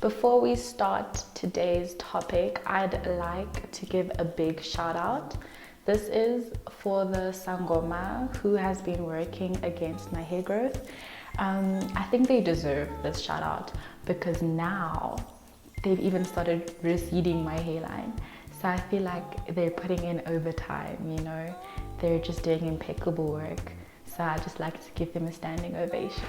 Before we start today's topic, I'd like to give a big shout out. This is for the Sangoma who has been working against my hair growth. I think they deserve this shout out because now they've even started receding my hairline. So I feel like they're putting in overtime, you know, they're just doing impeccable work. So I just like to give them a standing ovation.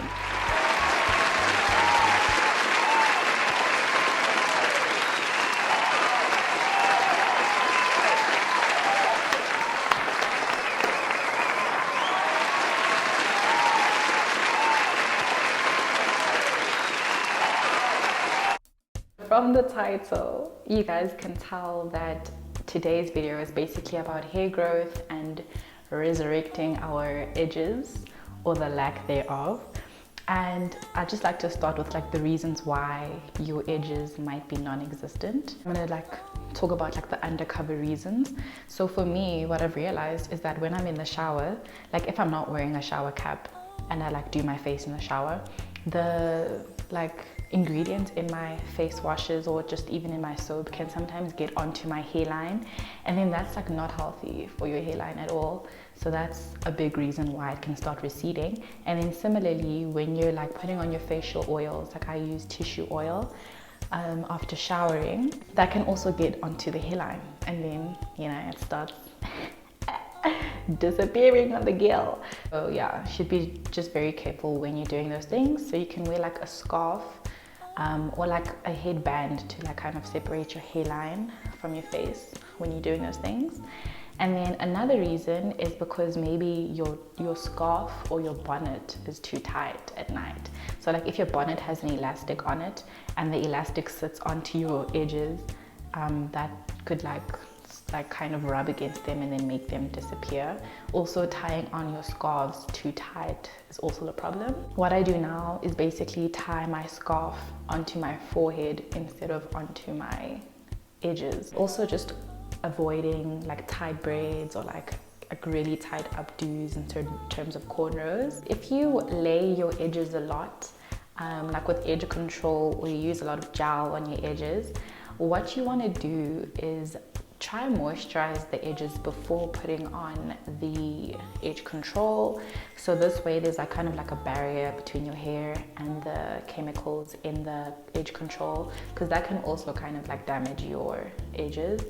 From the title, you guys can tell that today's video is basically about hair growth and resurrecting our edges or the lack thereof. And I'd just like to start with like the reasons why your edges might be non-existent. I'm gonna like talk about like the undercover reasons. So for me, what I've realized is that when I'm in the shower, like if I'm not wearing a shower cap and I like do my face in the shower, the like ingredients in my face washes or just even in my soap can sometimes get onto my hairline, and then that's like not healthy for your hairline at all. So that's a big reason why it can start receding. And then similarly, when you're like putting on your facial oils, like I use tissue oil after showering, that can also get onto the hairline, and then you know it starts disappearing on the gill. So yeah, should be just very careful when you're doing those things. So you can wear like a scarf or like a headband to like kind of separate your hairline from your face when you're doing those things. And then another reason is because maybe your scarf or your bonnet is too tight at night. So like if your bonnet has an elastic on it and the elastic sits onto your edges, that could like kind of rub against them and then make them disappear. Also, tying on your scarves too tight is also a problem. What I do now is basically tie my scarf onto my forehead instead of onto my edges. Also just avoiding like tight braids or like really tight updos in terms of cornrows. If you lay your edges a lot, like with edge control, or you use a lot of gel on your edges, what you want to do is try and moisturize the edges before putting on the edge control. So this way there's like kind of like a barrier between your hair and the chemicals in the edge control, because that can also kind of like damage your edges.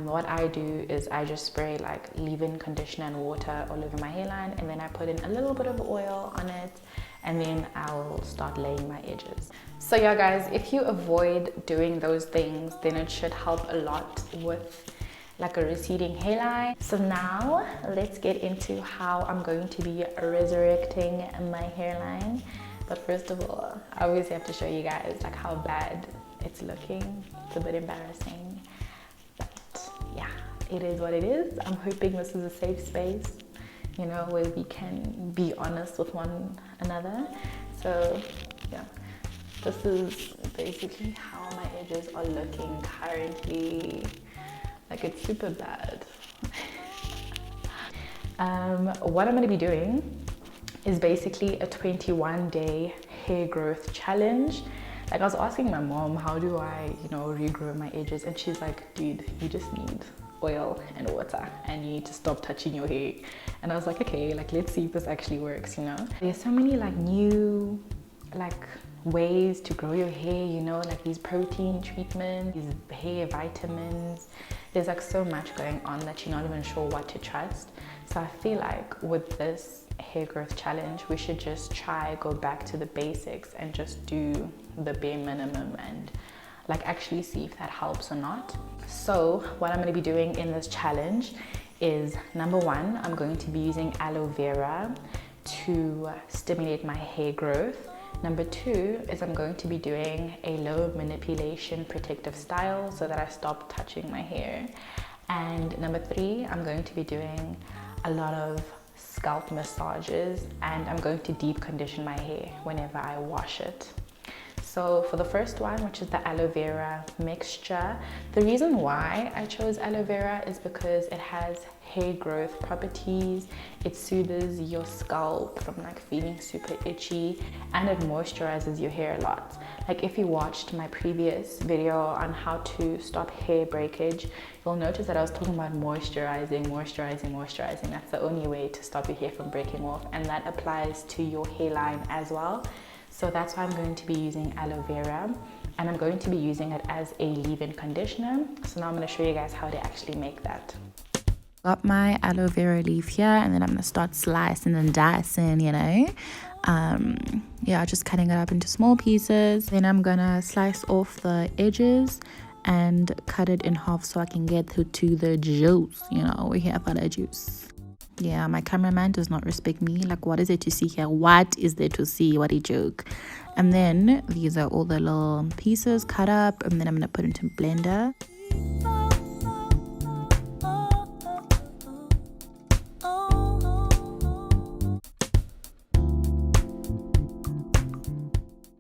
What I do is I just spray like leave-in conditioner and water all over my hairline, and then I put in a little bit of oil on it, and then I'll start laying my edges. So yeah guys, if you avoid doing those things, then it should help a lot with like a receding hairline. So now let's get into how I'm going to be resurrecting my hairline. But first of all, I obviously have to show you guys like how bad it's looking. It's a bit embarrassing, but yeah, it is what it is. I'm hoping this is a safe space, you know, where we can be honest with one another. So yeah, this is basically how my edges are looking currently. Like it's super bad. What I'm going to be doing is basically a 21-day hair growth challenge. Like I was asking my mom, how do I, you know, regrow my edges? And she's like, dude, you just need oil and water and you need to stop touching your hair. And I was like, okay, like let's see if this actually works, you know. There's so many like new like ways to grow your hair, you know, like these protein treatments, these hair vitamins. There's like so much going on that you're not even sure what to trust. So I feel like with this hair growth challenge, we should just go back to the basics and just do the bare minimum and like actually see if that helps or not. So what I'm going to be doing in this challenge is, number one, I'm going to be using aloe vera to stimulate my hair growth. Number two is I'm going to be doing a low manipulation protective style so that I stop touching my hair. And number three, I'm going to be doing a lot of scalp massages, and I'm going to deep condition my hair whenever I wash it. So for the first one, which is the aloe vera mixture, the reason why I chose aloe vera is because it has hair growth properties. It soothes your scalp from like feeling super itchy, and it moisturizes your hair a lot. Like if you watched my previous video on how to stop hair breakage, you'll notice that I was talking about moisturizing. That's the only way to stop your hair from breaking off, and that applies to your hairline as well. So that's why I'm going to be using aloe vera, and I'm going to be using it as a leave-in conditioner. So now I'm going to show you guys how to actually make that. Got my aloe vera leaf here, and then I'm going to start slicing and dicing, you know. Yeah, just cutting it up into small pieces. Then I'm going to slice off the edges and cut it in half so I can get to the juice, you know. We're here for the juice. Yeah, my cameraman does not respect me. Like, what is there to see here? What is there to see? What a joke. And then these are all the little pieces cut up, and then I'm going to put it into a blender.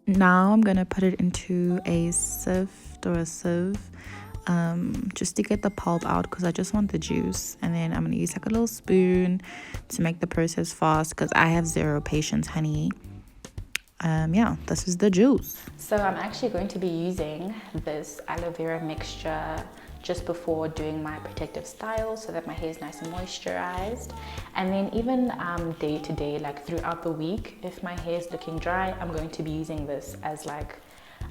Now I'm going to put it into a sift or a sieve. Just to get the pulp out, because I just want the juice. And then I'm going to use like a little spoon to make the process fast, because I have zero patience, honey. Yeah, this is the juice. So I'm actually going to be using this aloe vera mixture just before doing my protective style, so that my hair is nice and moisturized. And then even day to day, like throughout the week, if my hair is looking dry, I'm going to be using this as like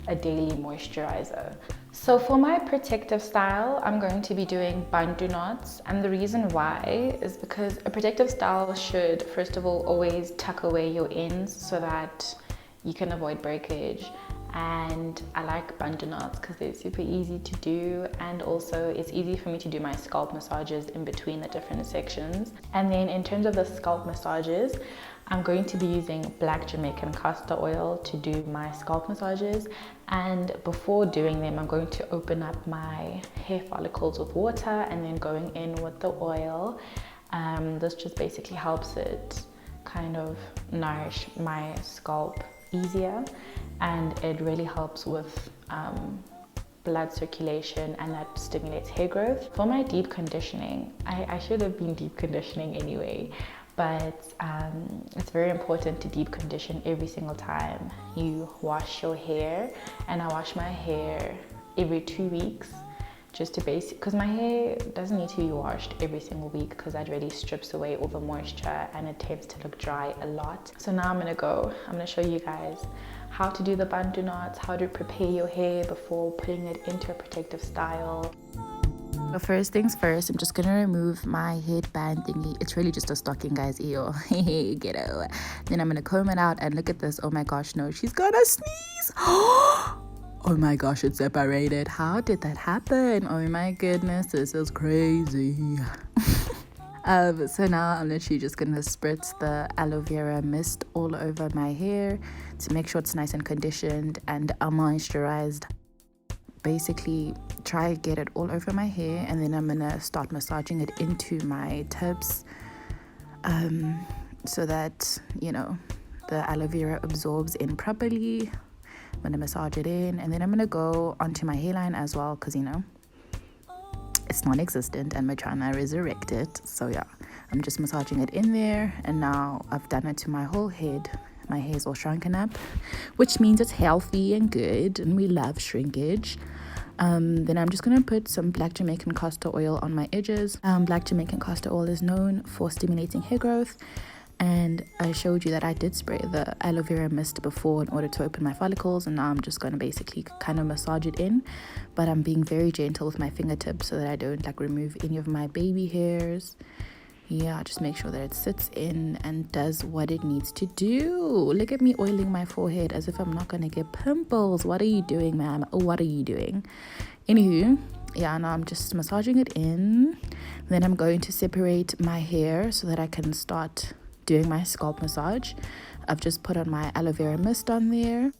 a daily moisturizer. So for my protective style, I'm going to be doing bantu knots, and the reason why is because a protective style should first of all always tuck away your ends so that you can avoid breakage. And I like bantu knots because they're super easy to do, and also it's easy for me to do my scalp massages in between the different sections. And then in terms of the scalp massages, I'm going to be using black Jamaican castor oil to do my scalp massages, and before doing them I'm going to open up my hair follicles with water and then going in with the oil. This just basically helps it kind of nourish my scalp easier, and it really helps with blood circulation, and that stimulates hair growth. For my deep conditioning, I should have been deep conditioning anyway, but it's very important to deep condition every single time you wash your hair. And I wash my hair every 2 weeks, just to because my hair doesn't need to be washed every single week, because that really strips away all the moisture and it tends to look dry a lot. So now I'm gonna show you guys how to do the bantu knots, how to prepare your hair before putting it into a protective style. So first things first, I'm just gonna remove my headband thingy. It's really just a stocking, guys. Ew. Ghetto. Then I'm gonna comb it out, and look at this. Oh my gosh, no, she's gonna sneeze. Oh my gosh, it's separated. How did that happen? Oh my goodness, this is crazy. So now I'm literally just gonna spritz the aloe vera mist all over my hair to make sure it's nice and conditioned and moisturized. Basically try to get it all over my hair, and then I'm gonna start massaging it into my tips, so that, you know, the aloe vera absorbs in properly. I'm gonna massage it in, and then I'm gonna go onto my hairline as well, because, you know, it's non-existent and we're trying to resurrect it. So yeah, I'm just massaging it in there, and now I've done it to my whole head. My hair's all shrunken up, which means it's healthy and good, and we love shrinkage. Then I'm just gonna put some black Jamaican castor oil on my edges. Black Jamaican castor oil is known for stimulating hair growth, and I showed you that I did spray the aloe vera mist before in order to open my follicles, and now I'm just gonna basically kind of massage it in, but I'm being very gentle with my fingertips so that I don't like remove any of my baby hairs. Yeah, just make sure that it sits in and does what it needs to do. Look at me oiling my forehead as if I'm not gonna get pimples. What are you doing, ma'am? What are you doing? Anywho, yeah, now I'm just massaging it in. Then I'm going to separate my hair so that I can start doing my scalp massage. I've just put on my aloe vera mist on there,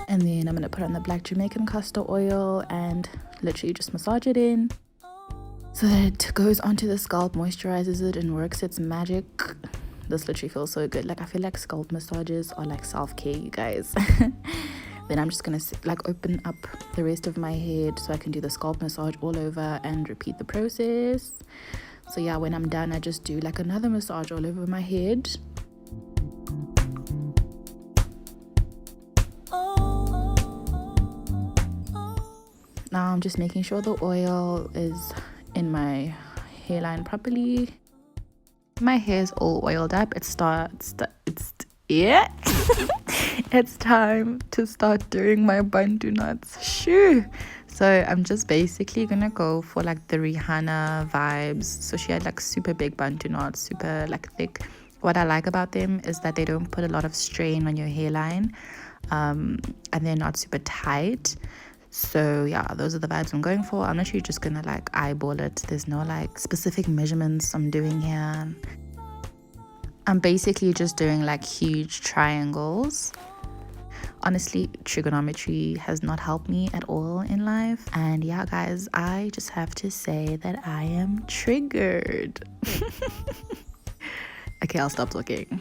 and then I'm gonna put on the black Jamaican castor oil and literally just massage it in so that it goes onto the scalp, moisturizes it, and works its magic. This literally feels so good. Like, I feel like scalp massages are like self-care, you guys. Then I'm just gonna like open up the rest of my head so I can do the scalp massage all over and repeat the process. So yeah, when I'm done, I just do like another massage all over my head. Now I'm just making sure the oil is in my hairline properly. My hair is all oiled up. It's time to start doing my bantu knots. Shoo! So I'm just basically gonna go for like the Rihanna vibes. So she had like super big bantu knots, super like thick. What I like about them is that they don't put a lot of strain on your hairline, and they're not super tight. So yeah, those are the vibes I'm going for. I'm actually just gonna like eyeball it. There's no like specific measurements I'm doing here. I'm basically just doing like huge triangles. Honestly, trigonometry has not helped me at all in life. And yeah, guys, I just have to say that I am triggered. Okay, I'll stop talking.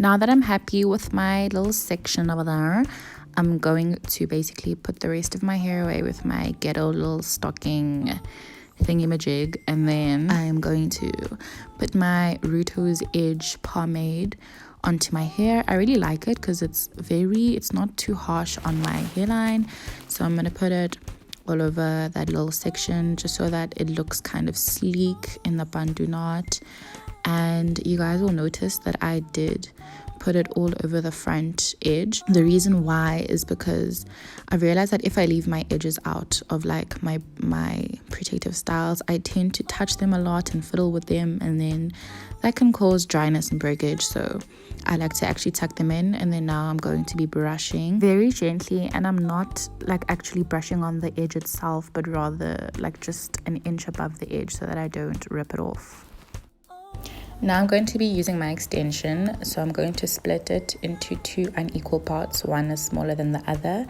Now that I'm happy with my little section over there, I'm going to basically put the rest of my hair away with my ghetto little stocking thingy-majig, and then I'm going to put my Rooto's Edge pomade onto my hair. I really like it because it's not too harsh on my hairline, so I'm gonna put it all over that little section just so that it looks kind of sleek in the bantu knot. And you guys will notice that I did put it all over the front edge. The reason why is because I realized that if I leave my edges out of like my protective styles, I tend to touch them a lot and fiddle with them, and then that can cause dryness and breakage. So I like to actually tuck them in, and then now I'm going to be brushing very gently, and I'm not like actually brushing on the edge itself, but rather like just an inch above the edge so that I don't rip it off. Now I'm going to be using my extension, so I'm going to split it into 2 unequal parts. One is smaller than the other,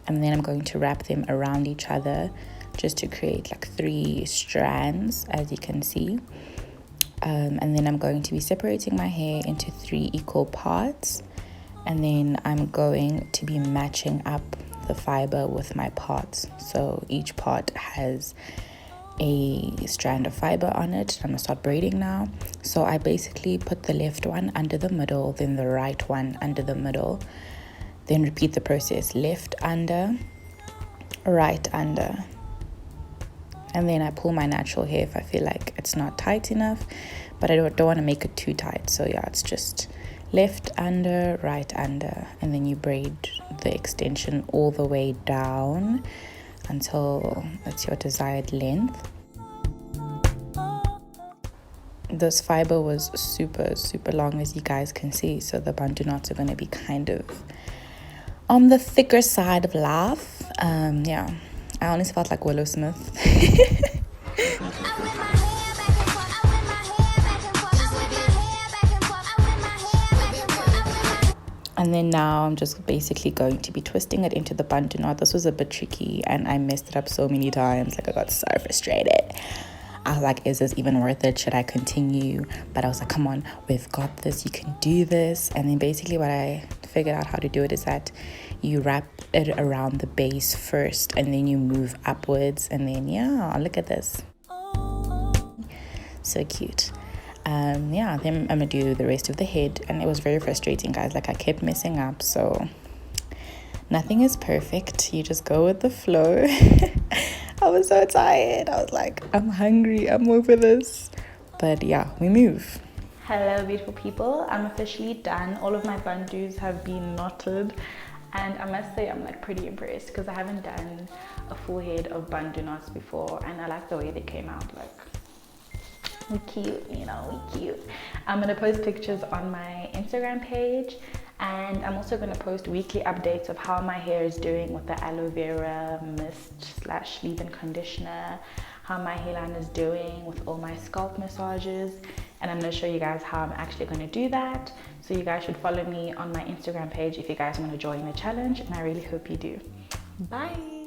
and then I'm going to wrap them around each other just to create like 3 strands, as you can see. And then I'm going to be separating my hair into 3 equal parts, and then I'm going to be matching up the fiber with my parts. So each part has a strand of fiber on it. I'm gonna start braiding now. So I basically put the left one under the middle, then the right one under the middle, then repeat the process: left under, right under, and then I pull my natural hair if I feel like it's not tight enough, but I don't want to make it too tight. So yeah, it's just left under, right under, and then you braid the extension all the way down until it's your desired length. This fiber was super long, as you guys can see, so the bantu knots are going to be kind of on the thicker side of life. Yeah, I honestly felt like Willow Smith. And then now I'm just basically going to be twisting it into the bantu knot. This was a bit tricky and I messed it up so many times. Like, I got so frustrated. I was like, is this even worth it? Should I continue? But I was like, come on, we've got this. You can do this. And then basically what I figured out how to do it is that you wrap it around the base first and then you move upwards. And then, yeah, look at this. So cute. Yeah, then I'm gonna do the rest of the head, and it was very frustrating, guys. Like, I kept messing up, so nothing is perfect. You just go with the flow. I was so tired. I was like, I'm hungry, I'm over this. But yeah, we move. Hello, beautiful people. I'm officially done. All of my bantus have been knotted, and I must say I'm like pretty impressed because I haven't done a full head of bantu knots before, and I like the way they came out. Like, we're cute, you know, we're cute. I'm gonna post pictures on my Instagram page, and I'm also gonna post weekly updates of how my hair is doing with the aloe vera mist / leave-in conditioner, how my hairline is doing with all my scalp massages, and I'm gonna show you guys how I'm actually gonna do that. So you guys should follow me on my Instagram page if you guys want to join the challenge, and I really hope you do. Bye.